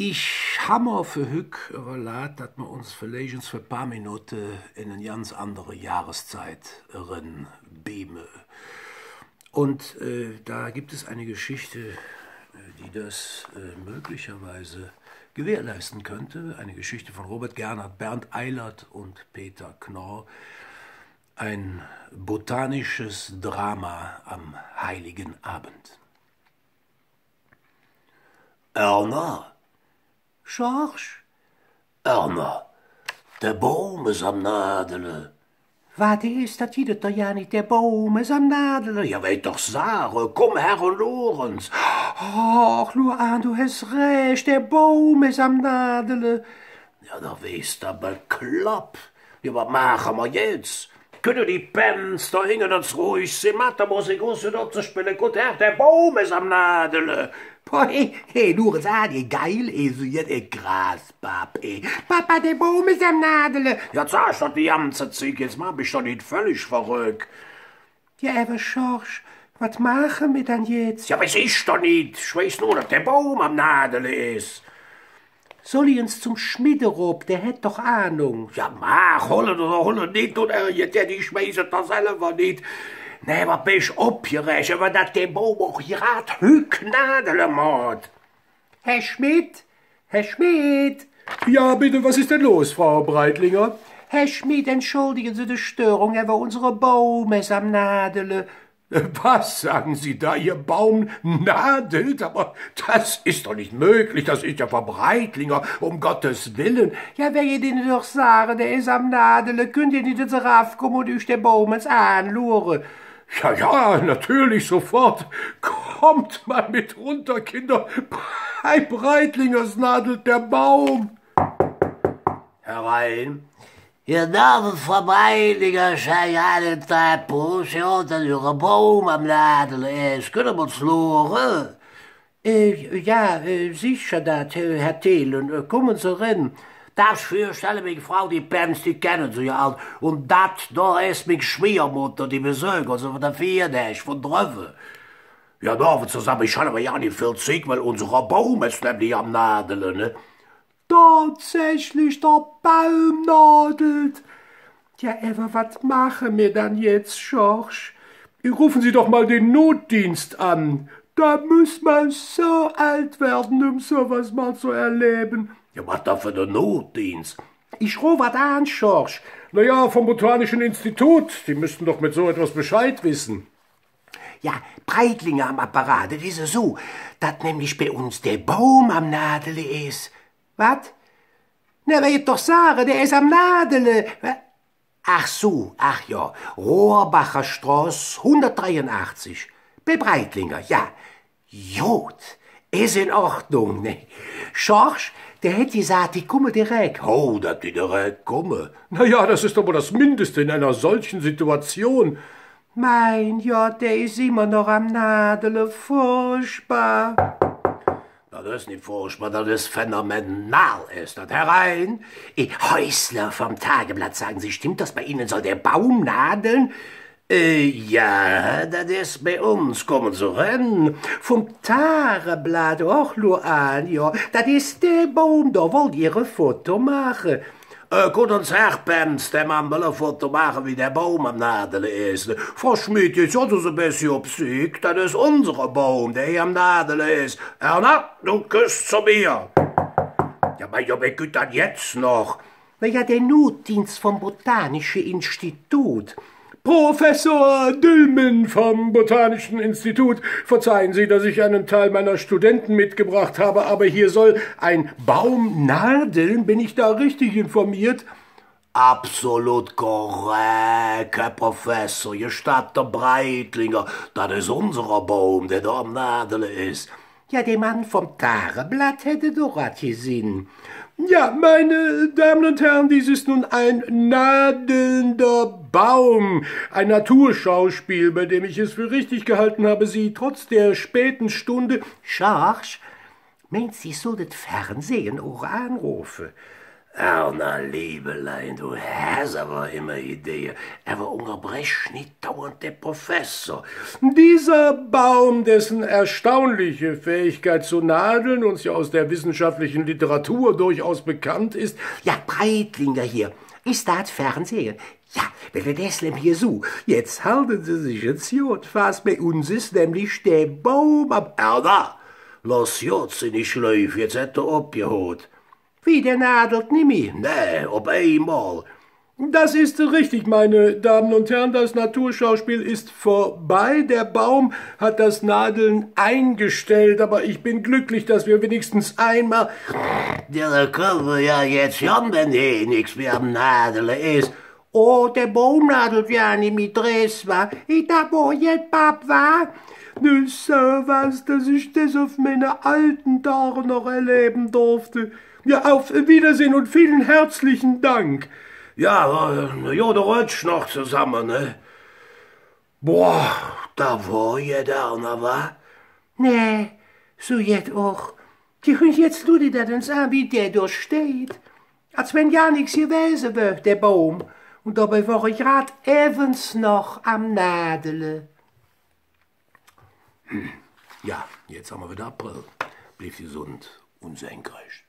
Ich hammer für Hück überlaat, dass wir uns vielleicht für ein paar Minuten in eine ganz andere Jahreszeit beamen. Und da gibt es eine Geschichte, die das möglicherweise gewährleisten könnte. Eine Geschichte von Robert Gernhardt, Bernd Eilert und Peter Knorr. Ein botanisches Drama am Heiligen Abend. Erna, Schorsch, Erna, der Baum ist am Nadele. Wat is dat je dat ja niet, der Baum is am Nadele? Ja, weet doch sagen, komm her und Lorenz. Ach, Luan, du hast recht, der Baum is am Nadele. Ja, da weißt du, bekloppt. Ja, was machen wir jetzt? Können die Pens da hingen uns ruhig sehen, Mathe-Musik aus dort zu spielen? Gut, Herr, der Baum ist am Nadele. Boah, hey, Lorenz, geil, so jetzt Grasbab, Papa, der Baum ist am Nadele. Ja, sag ich doch die ganze Zeit, jetzt mach mich doch nicht völlig verrückt. Ja, aber Schorsch, was machen wir dann jetzt? Ja, weiß ich doch nicht. Ich weiß nur, dass der Baum am Nadele ist. Soll ich uns zum Schmiederob, der hätt doch Ahnung. Ja, mach, holle nicht, und die schmeißen das selber nicht. Nee, was bist du abgerechnet, aber dass der Baum auch gerade Hück Nadele macht. Herr Schmidt! Herr Schmidt! Ja, bitte, was ist denn los, Frau Breitlinger? Herr Schmidt, entschuldigen Sie die Störung, aber unsere Baum ist am Nadele. Was sagen Sie da, Ihr Baum nadelt? Aber das ist doch nicht möglich, das ist ja Frau Breitlinger, um Gottes Willen. Ja, wer ihr den doch sagen, der ist am Nadele, könnt ihr nicht ins Raff kommen und durch den Baum ins anluren? Ja, natürlich, sofort. Kommt mal mit runter, Kinder. Bei Breitlingers nadelt der Baum. Herein. Ihr Name Frau Breitlinger sei einen Tag Pusche, dass Ihr Baum am Nadele ist. Können wir uns luren? Ja, sicher dat, Herr Thelen. Kommen Sie rein. Das vorstelle mich, Frau, die Pens, die kennen Sie ja all. Und dat, da ist mich Schwiegermutter, die Besucher, so von der Vierdäch, von Dröwe. Ja, da zusammen, ich hatte aber ja nicht viel Zeit, weil unser Baum ist nämlich am Nadele, ne? Tatsächlich, der Baum nadelt. Ja, aber was machen wir dann jetzt, Schorsch? Rufen Sie doch mal den Notdienst an. Da muss man so alt werden, um sowas mal zu erleben. Ja, was da für der Notdienst? Ich ruf was an, Schorsch. Na ja, vom Botanischen Institut. Die müssten doch mit so etwas Bescheid wissen. Ja, Breitlinger am Apparat, das ist so, dass nämlich bei uns der Baum am Nadele ist. Was? Na, wer jetzt doch sagen, der ist am Nadele. Ach so, ach ja, Rohrbacher Straße 183. Bei Breitlinger, ja. Jod, ist in Ordnung, ne? Schorsch, der hätte gesagt, die komme direkt. Oh, dass die direkt komme. Na ja, das ist aber das Mindeste in einer solchen Situation. Mein Gott, der ist immer noch am Nadele, furchtbar. Das ist nicht furchtbar, das ist phänomenal, ist das herein. Häusler vom Tageblatt, sagen Sie, stimmt das bei Ihnen? Soll der Baum nadeln? Ja, das ist bei uns, kommen Sie rein. Vom Tageblatt, och, Luan, ja, das ist der Baum, da wollt ihr ein Foto machen. Gut uns Herr Pens, der Mann will ein Foto machen, wie der Baum am Nadele ist. Frau Schmidt, jetzt hat uns ein bisschen obsiegt, das ist unser Baum, der hier am Nadele ist. Erna, du küsst zu mir. Ja, aber ja, wie geht das jetzt noch? Na ja, der Notdienst vom Botanischen Institut. Professor Dülmen vom Botanischen Institut. Verzeihen Sie, dass ich einen Teil meiner Studenten mitgebracht habe, aber hier soll ein Baum nadeln. Bin ich da richtig informiert? Absolut korrekt, Herr Professor. Hier steht der Breitlinger. Das ist unser Baum, der da am Nadele ist. Ja, der Mann vom Tageblatt hätte doch was gesehen. Ja, meine Damen und Herren, dies ist nun ein nadelnder Baum, ein Naturschauspiel, bei dem ich es für richtig gehalten habe, Sie trotz der späten Stunde... Schorsch, meint Sie, solltet Fernsehen auch anrufen? Erna, Liebelein, du hast aber immer Ideen. Aber unterbrech nicht dauernd der Professor. Dieser Baum, dessen erstaunliche Fähigkeit zu nadeln uns ja aus der wissenschaftlichen Literatur durchaus bekannt ist. Ja, Breitlinger hier. Ist das Fernsehen? Ja, wenn das hier so. Jetzt halten Sie sich jetzt gut fast. Bei uns ist nämlich der Baum am... Erna, lass jetzt nicht schläuf, jetzt hat er abgeholt. Wie, der nadelt nicht mehr? Nee, auf einmal. Das ist richtig, meine Damen und Herren, das Naturschauspiel ist vorbei. Der Baum hat das Nadeln eingestellt, aber ich bin glücklich, dass wir wenigstens einmal... Ja, da können wir ja jetzt schon, wenn eh nichts mehr am Nadeln ist. Oh, der Baum nadelt ja nicht mit Dress, wa? Ich da wo jetzt Pap, wa? Nun so was, dass ich das auf meine alten Tage noch erleben durfte. Ja, auf Wiedersehen und vielen herzlichen Dank. Ja, ja, der rutsch noch zusammen, ne? Boah, da war ja da, na wa? Nee, so jetzt auch. Die können jetzt nur das uns an, wie der durchsteht. Als wenn ja nichts gewesen wäre, der Baum. Und dabei war ich grad evens noch am Nadeln. Ja, jetzt haben wir wieder April. Blieb gesund und senkrecht.